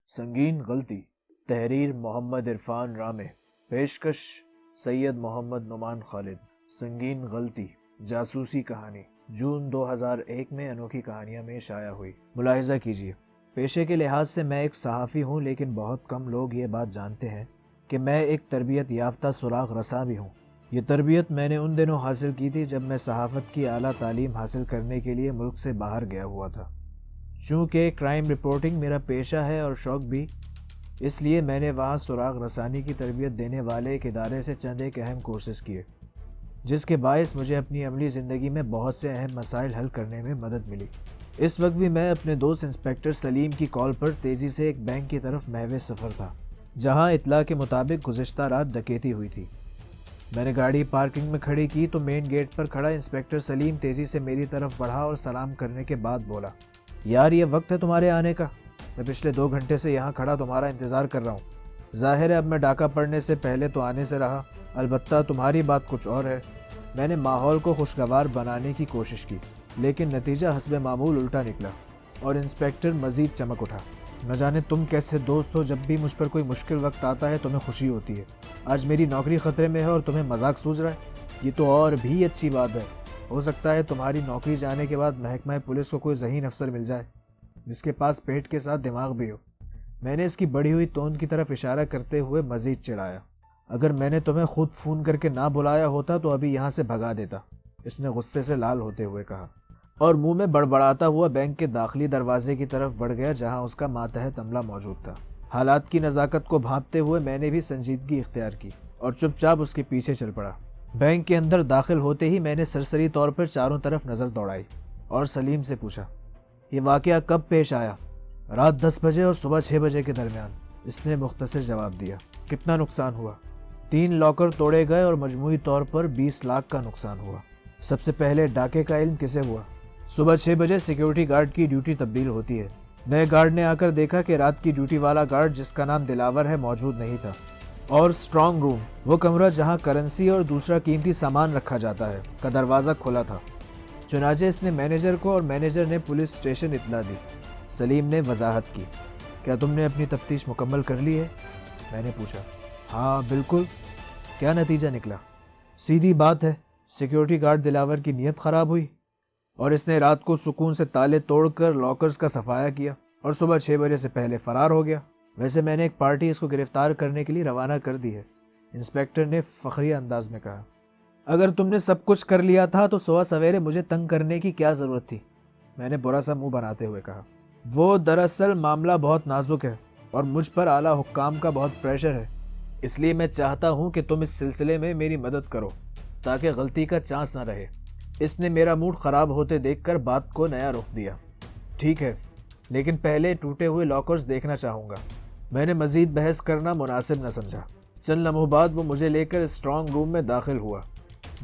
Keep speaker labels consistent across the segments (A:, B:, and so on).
A: سنگین غلطی، تحریر محمد عرفان رامے، پیشکش سید محمد نعمان خالد۔ سنگین غلطی جاسوسی کہانی جون 2001 میں انوکھی کہانیاں میں شائع ہوئی۔ ملاحظہ کیجیے، پیشے کے لحاظ سے میں ایک صحافی ہوں، لیکن بہت کم لوگ یہ بات جانتے ہیں کہ میں ایک تربیت یافتہ سراغ رساں بھی ہوں۔ یہ تربیت میں نے ان دنوں حاصل کی تھی جب میں صحافت کی اعلیٰ تعلیم حاصل کرنے کے لیے ملک سے باہر گیا ہوا تھا۔ چونکہ کرائم رپورٹنگ میرا پیشہ ہے اور شوق بھی، اس لیے میں نے وہاں سراغ رسانی کی تربیت دینے والے ایک ادارے سے چند ایک اہم کورسز کیے، جس کے باعث مجھے اپنی عملی زندگی میں بہت سے اہم مسائل حل کرنے میں مدد ملی۔ اس وقت بھی میں اپنے دوست انسپیکٹر سلیم کی کال پر تیزی سے ایک بینک کی طرف محو سفر تھا، جہاں اطلاع کے مطابق گزشتہ رات ڈکیتی ہوئی تھی۔ میں نے گاڑی پارکنگ میں کھڑی کی تو مین گیٹ پر کھڑا انسپیکٹر سلیم تیزی سے میری طرف بڑھا اور سلام کرنے کے بعد بولا، یار یہ وقت ہے تمہارے آنے کا؟ میں پچھلے 2 گھنٹے سے یہاں کھڑا تمہارا انتظار کر رہا ہوں۔ ظاہر ہے اب میں ڈاکہ پڑنے سے پہلے تو آنے سے رہا، البتہ تمہاری بات کچھ اور ہے۔ میں نے ماحول کو خوشگوار بنانے کی کوشش کی، لیکن نتیجہ حسب معمول الٹا نکلا اور انسپیکٹر مزید چمک اٹھا۔ نہ جانے تم کیسے دوست ہو، جب بھی مجھ پر کوئی مشکل وقت آتا ہے تمہیں خوشی ہوتی ہے۔ آج میری نوکری خطرے میں ہے اور تمہیں مذاق سوج رہا ہے، یہ تو اور بھی اچھی بات ہے۔ ہو سکتا ہے تمہاری نوکری جانے کے بعد محکمہ پولیس کو کوئی ذہین افسر مل جائے جس کے پاس پیٹ کے ساتھ دماغ بھی ہو۔ میں نے اس کی بڑھی ہوئی توند کی طرف اشارہ کرتے ہوئے مزید چڑھایا، اگر میں نے تمہیں خود فون کر کے نہ بلایا ہوتا تو ابھی یہاں سے بھگا دیتا، اس نے غصے سے لال ہوتے ہوئے کہا، اور منہ میں بڑبڑاتا ہوا بینک کے داخلی دروازے کی طرف بڑھ گیا جہاں اس کا ماتحت عملہ موجود تھا۔ حالات کی نزاکت کو بھانپتے ہوئے میں نے بھی سنجیدگی اختیار کی اور چپ چاپ اس کے پیچھے چل پڑا۔ بینک کے اندر داخل ہوتے ہی میں نے سرسری طور پر چاروں طرف نظر دوڑائی اور سلیم سے پوچھا، یہ واقعہ کب پیش آیا؟ رات 10 بجے اور صبح 6 بجے کے درمیان، اس نے مختصر جواب دیا۔ کتنا نقصان ہوا؟ 3 لاکر توڑے گئے اور مجموعی طور پر 20 لاکھ کا نقصان ہوا۔ سب سے پہلے ڈاکے کا علم کسے ہوا؟ صبح 6 بجے سیکیورٹی گارڈ کی ڈیوٹی تبدیل ہوتی ہے۔ نئے گارڈ نے آ کر دیکھا کہ رات کی ڈیوٹی والا گارڈ جس کا نام دلاور ہے موجود نہیں تھا، اور اسٹرانگ روم، وہ کمرہ جہاں کرنسی اور دوسرا قیمتی سامان رکھا جاتا ہے، کا دروازہ کھلا تھا۔ چنانچہ اس نے مینیجر کو اور مینیجر نے پولیس اسٹیشن اطلاع دی۔ سلیم نے وضاحت کی، کیا تم نے اپنی تفتیش مکمل کر لی ہے؟ میں نے پوچھا۔ ہاں بالکل۔ کیا نتیجہ نکلا؟ سیدھی بات ہے، سیکیورٹی گارڈ دلاور کی نیت خراب ہوئی اور اس نے رات کو سکون سے تالے توڑ کر لاکرز کا صفایا کیا اور صبح 6 بجے سے پہلے فرار ہو گیا۔ ویسے میں نے ایک پارٹی اس کو گرفتار کرنے کے لیے روانہ کر دی ہے، انسپیکٹر نے فخریہ انداز میں کہا۔ اگر تم نے سب کچھ کر لیا تھا تو صبح سویرے مجھے تنگ کرنے کی کیا ضرورت تھی؟ میں نے برا سا منہ بناتے ہوئے کہا۔ وہ دراصل معاملہ بہت نازک ہے اور مجھ پر اعلیٰ حکام کا بہت پریشر ہے، اس لیے میں چاہتا ہوں کہ تم اس سلسلے میں میری مدد کرو تاکہ غلطی کا چانس نہ رہے۔ اس نے میرا موڈ خراب ہوتے دیکھ کر بات کو نیا رخ دیا۔ ٹھیک ہے، لیکن پہلے ٹوٹے ہوئے لاکرز دیکھنا چاہوں گا۔ میں نے مزید بحث کرنا مناسب نہ سمجھا۔ چند لمحوں بعد وہ مجھے لے کر اسٹرانگ روم میں داخل ہوا،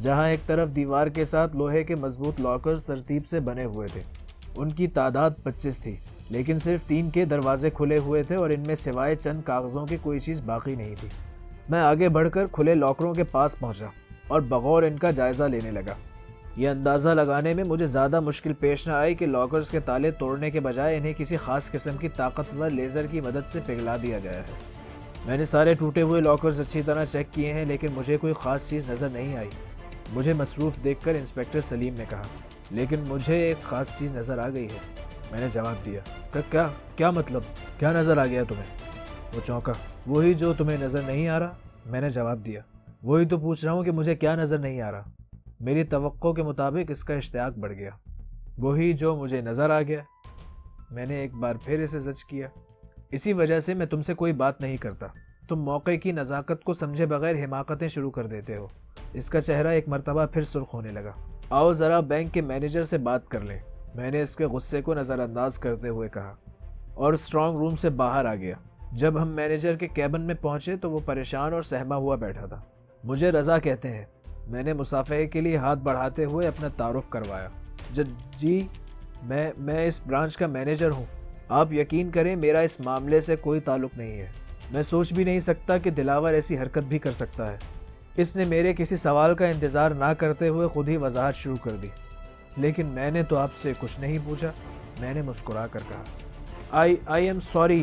A: جہاں ایک طرف دیوار کے ساتھ لوہے کے مضبوط لاکرز ترتیب سے بنے ہوئے تھے۔ ان کی تعداد 25 تھی، لیکن صرف 3 کے دروازے کھلے ہوئے تھے اور ان میں سوائے چند کاغذوں کی کوئی چیز باقی نہیں تھی۔ میں آگے بڑھ کر کھلے لاکروں کے پاس پہنچا اور بغور ان کا جائزہ لینے لگا۔ یہ اندازہ لگانے میں مجھے زیادہ مشکل پیش نہ آئی کہ لاکرز کے تالے توڑنے کے بجائے انہیں کسی خاص قسم کی طاقتور لیزر کی مدد سے پگھلا دیا گیا ہے۔ میں نے سارے ٹوٹے ہوئے لاکرز اچھی طرح چیک کیے ہیں، لیکن مجھے کوئی خاص چیز نظر نہیں آئی۔ مجھے مصروف دیکھ کر انسپیکٹر سلیم نے کہا، لیکن مجھے ایک خاص چیز نظر آ گئی ہے۔ میں نے جواب دیا۔ کیا مطلب؟ کیا نظر آ گیا تمہیں؟ وہ چونکا۔ وہی جو تمہیں نظر نہیں آ رہا؟ میں نے جواب دیا۔ وہی تو پوچھ رہا ہوں کہ مجھے کیا نظر نہیں آ رہا۔ میری توقع کے مطابق اس کا اشتیاق بڑھ گیا۔ وہی جو مجھے نظر آ گیا۔ میں نے ایک بار پھر اسے زج کیا۔ اسی وجہ سے میں تم سے کوئی بات نہیں کرتا، تم موقع کی نزاکت کو سمجھے بغیر حماقتیں شروع کر دیتے ہو۔ اس کا چہرہ ایک مرتبہ پھر سرخ ہونے لگا۔ آؤ ذرا بینک کے مینیجر سے بات کر لیں، میں نے اس کے غصے کو نظر انداز کرتے ہوئے کہا، اور اسٹرانگ روم سے باہر آ گیا۔ جب ہم مینیجر کے کیبن میں پہنچے تو وہ پریشان اور سہما ہوا بیٹھا تھا۔ مجھے رضا کہتے ہیں، میں نے مصافحے کے لیے ہاتھ بڑھاتے ہوئے اپنا تعارف کروایا۔ جی، میں اس برانچ کا مینیجر ہوں۔ آپ یقین کریں میرا اس معاملے سے کوئی تعلق نہیں ہے۔ میں سوچ بھی نہیں سکتا کہ دلاور ایسی حرکت بھی کر سکتا ہے۔ اس نے میرے کسی سوال کا انتظار نہ کرتے ہوئے خود ہی وضاحت شروع کر دی۔ لیکن میں نے تو آپ سے کچھ نہیں پوچھا، میں نے مسکرا کر کہا۔ آئی ایم سوری،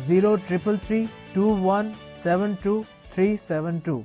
A: 03332172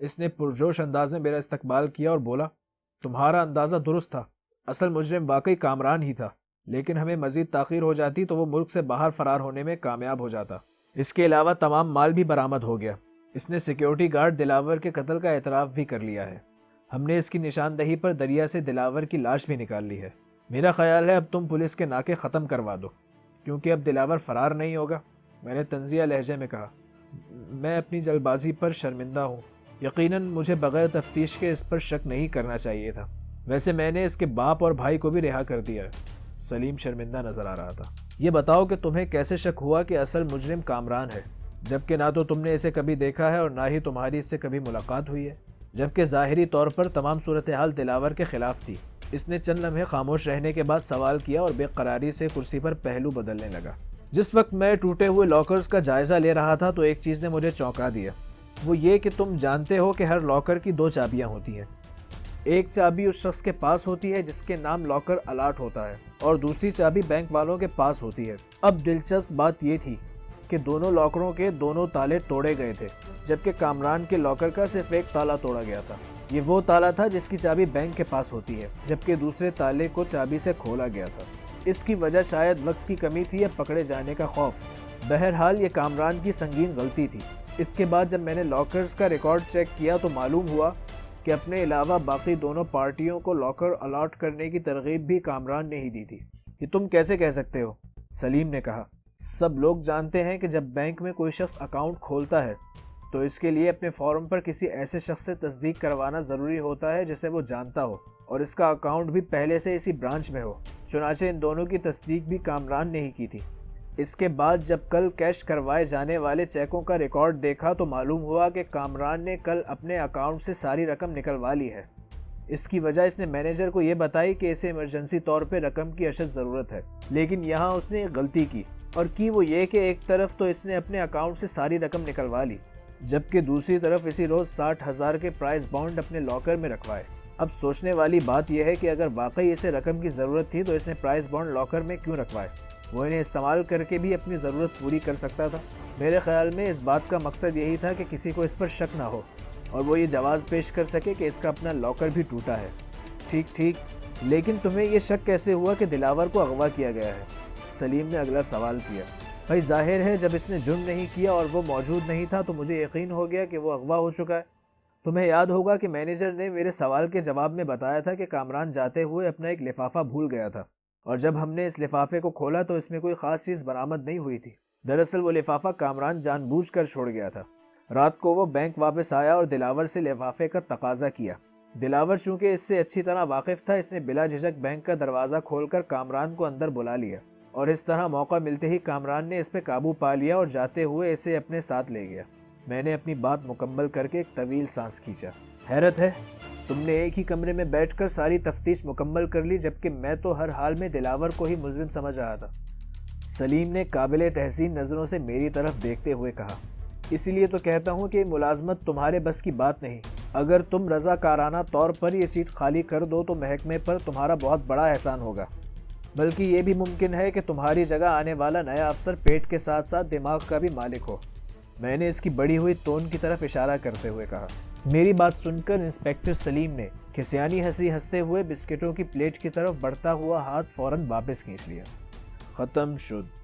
A: اس نے پرجوش انداز میں میرا استقبال کیا اور بولا، تمہارا اندازہ درست تھا، اصل مجرم واقعی کامران ہی تھا، لیکن ہمیں مزید تاخیر ہو جاتی تو وہ ملک سے باہر فرار ہونے میں کامیاب ہو جاتا۔ اس کے علاوہ تمام مال بھی برآمد ہو گیا۔ اس نے سیکیورٹی گارڈ دلاور کے قتل کا اعتراف بھی کر لیا ہے۔ ہم نے اس کی نشاندہی پر دریا سے دلاور کی لاش بھی نکال لی ہے۔ میرا خیال ہے اب تم پولیس کے ناکے ختم کروا دو، کیونکہ اب دلاور فرار نہیں ہوگا۔ میں نے طنزیہ لہجے میں کہا، میں اپنی جلد بازی پر شرمندہ ہوں۔ یقیناً مجھے بغیر تفتیش کے اس پر شک نہیں کرنا چاہیے تھا۔ ویسے میں نے اس کے باپ اور بھائی کو بھی رہا کر دیا ہے۔ سلیم شرمندہ نظر آ رہا تھا۔ یہ بتاؤ کہ تمہیں کیسے شک ہوا کہ اصل مجرم کامران ہے، جبکہ نہ تو تم نے اسے کبھی دیکھا ہے اور نہ ہی تمہاری اس سے کبھی ملاقات ہوئی ہے، جبکہ ظاہری طور پر تمام صورتحال دلاور کے خلاف تھی۔ اس نے چند لمحے خاموش رہنے کے بعد سوال کیا اور بے قراری سے کرسی پر پہلو بدلنے لگا۔ جس وقت میں ٹوٹے ہوئے لاکرز کا جائزہ لے رہا تھا تو ایک چیز نے مجھے چونکا دیا، وہ یہ کہ تم جانتے ہو کہ ہر لاکر کی 2 چابیاں ہوتی ہیں۔ ایک چابی اس شخص کے پاس ہوتی ہے جس کے نام لاکر الاٹ ہوتا ہے، اور دوسری چابی بینک والوں کے پاس ہوتی ہے۔ اب دلچسپ بات یہ تھی کہ دونوں لاکروں کے دونوں تالے توڑے گئے تھے، جبکہ کامران کے لاکر کا صرف ایک تالا توڑا گیا تھا۔ یہ وہ تالا تھا جس کی چابی بینک کے پاس ہوتی ہے، جبکہ دوسرے تالے کو چابی سے کھولا گیا تھا۔ اس کی وجہ شاید وقت کی کمی تھی یا پکڑے جانے کا خوف۔ بہرحال یہ کامران کی سنگین غلطی تھی۔ اس کے بعد جب میں نے لاکرز کا ریکارڈ چیک کیا تو معلوم ہوا کہ اپنے علاوہ باقی دونوں پارٹیوں کو لاکر الاٹ کرنے کی ترغیب بھی کامران نے ہی دی تھی۔ یہ تم کیسے کہہ سکتے ہو؟ سلیم نے کہا، سب لوگ جانتے ہیں کہ جب بینک میں کوئی شخص اکاؤنٹ کھولتا ہے تو اس کے لیے اپنے فارم پر کسی ایسے شخص سے تصدیق کروانا ضروری ہوتا ہے جسے وہ جانتا ہو اور اس کا اکاؤنٹ بھی پہلے سے اسی برانچ میں ہو۔ چنانچہ ان دونوں کی تصدیق بھی کامران نے ہی کی تھی۔ اس کے بعد جب کل کیش کروائے جانے والے چیکوں کا ریکارڈ دیکھا تو معلوم ہوا کہ کامران نے کل اپنے اکاؤنٹ سے ساری رقم نکلوا لی ہے۔ اس کی وجہ اس نے مینیجر کو یہ بتائی کہ اسے ایمرجنسی طور پہ رقم کی اشد ضرورت ہے، لیکن یہاں اس نے ایک غلطی کی، اور کی وہ یہ کہ ایک طرف تو اس نے اپنے اکاؤنٹ سے ساری رقم نکلوا لی، جبکہ دوسری طرف اسی روز 60,000 کے پرائز بانڈ اپنے لاکر میں رکھوائے۔ اب سوچنے والی بات یہ ہے کہ اگر واقعی اسے رقم کی ضرورت تھی تو اس نے پرائز بانڈ لاکر میں کیوں رکھوائے؟ وہ انہیں استعمال کر کے بھی اپنی ضرورت پوری کر سکتا تھا۔ میرے خیال میں اس بات کا مقصد یہی تھا کہ کسی کو اس پر شک نہ ہو اور وہ یہ جواز پیش کر سکے کہ اس کا اپنا لاکر بھی ٹوٹا ہے۔ ٹھیک، لیکن تمہیں یہ شک کیسے ہوا کہ دلاور کو اغوا کیا گیا ہے؟ سلیم نے اگلا سوال کیا۔ بھائی ظاہر ہے جب اس نے جرم نہیں کیا اور وہ موجود نہیں تھا تو مجھے یقین ہو گیا کہ وہ اغوا ہو چکا ہے۔ تمہیں یاد ہوگا کہ مینیجر نے میرے سوال کے جواب میں بتایا تھا کہ کامران جاتے ہوئے اپنا ایک لفافہ بھول گیا تھا، اور جب ہم نے اس لفافے کو کھولا تو اس میں کوئی خاص چیز برآمد نہیں ہوئی تھی۔ دراصل وہ لفافہ کامران جان بوجھ کر چھوڑ گیا تھا۔ رات کو وہ بینک واپس آیا اور دلاور سے لفافے کا تقاضا کیا۔ دلاور چونکہ اس سے اچھی طرح واقف تھا، اس نے بلا جھجک بینک کا دروازہ کھول کر کامران کو اندر بلا لیا، اور اس طرح موقع ملتے ہی کامران نے اس پہ قابو پا لیا اور جاتے ہوئے اسے اپنے ساتھ لے گیا۔ میں نے اپنی بات مکمل کر کے ایک طویل سانس کھینچا۔ حیرت ہے، تم نے ایک ہی کمرے میں بیٹھ کر ساری تفتیش مکمل کر لی، جبکہ میں تو ہر حال میں دلاور کو ہی ملزم سمجھ رہا تھا۔ سلیم نے قابل تحسین نظروں سے میری طرف دیکھتے ہوئے کہا، اسی لیے تو کہتا ہوں کہ ملازمت تمہارے بس کی بات نہیں۔ اگر تم رضاکارانہ طور پر یہ سیٹ خالی کر دو تو محکمے پر تمہارا بہت بڑا احسان ہوگا، بلکہ یہ بھی ممکن ہے کہ تمہاری جگہ آنے والا نیا افسر پیٹ کے ساتھ ساتھ دماغ کا بھی مالک ہو۔ میں نے اس کی بڑی ہوئی تون کی طرف اشارہ کرتے ہوئے کہا۔ میری بات سن کر انسپکٹر سلیم نے کھسیانی ہنسی ہنستے ہوئے بسکٹوں کی پلیٹ کی طرف بڑھتا ہوا ہاتھ فوراً واپس کھینچ لیا۔ ختم شد۔